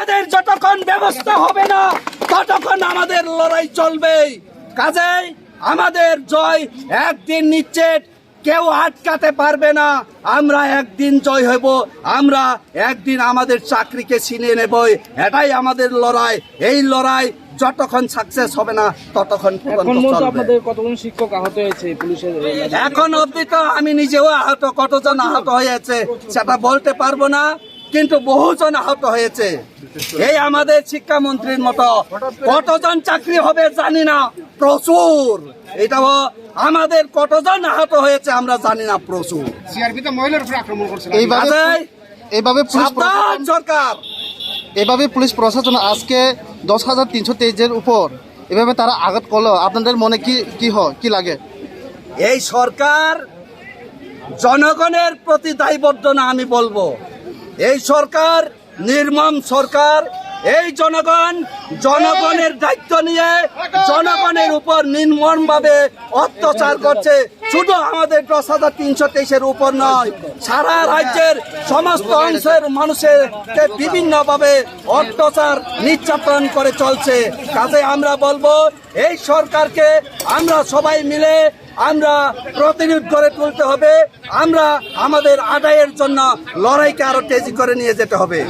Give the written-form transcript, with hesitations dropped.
আমাদের যতক্ষণ ব্যবস্থা হবে না ততক্ষণ আমাদের লড়াই চলবে। কাজেই আমাদের জয় একদিন নিশ্চিত, কেউ আটকাতে পারবে না। আমরা একদিন জয় হব, আমরা একদিন আমাদের চাকরিকে ছিনিয়ে নেব। এটাই আমাদের লড়াই। এই লড়াই যতক্ষণ সাকসেস হবে না ততক্ষণ আপনাদের কতজন শিক্ষক আহত হয়েছে পুলিশের? এখন অবধি তো আমি নিজেও আহত, কতজন আহত হয়েছে সেটা বলতে পারবো না, কিন্তু বহুজন আহত হয়েছে। এই আমাদের শিক্ষামন্ত্রীর মতো কতজন চাকরি হবে জানি না, প্রচুর। এটাও আমাদের কতজন আহত হয়েছে আমরা জানি না, প্রচুর। এইভাবে পুলিশ প্রশাসন আজকে 10,323-এর উপর এভাবে তারা আঘাত করলো, আপনাদের মনে কি লাগে? এই সরকার জনগণের প্রতি দায়বদ্ধ না, আমি বলবো এই সরকার নির্মম সরকার। এই জনগণের দায়িত্ব নিয়ে জনগণের উপর নির্মমভাবে অত্যাচার করছে। শুধু আমাদের 10,323-এর উপর নয়, সারা রাজ্যের সমস্ত অংশের মানুষকে বিভিন্নভাবে অত্যাচার নির্যাতন করে চলছে। কাজে আমরা বলবো এই সরকারকে আমরা সবাই মিলে আমরা প্রতিরোধ করে তুলতে হবে। আমরা আমাদের আদায়ের জন্য লড়াইকে আরো তেজি করে নিয়ে যেতে হবে।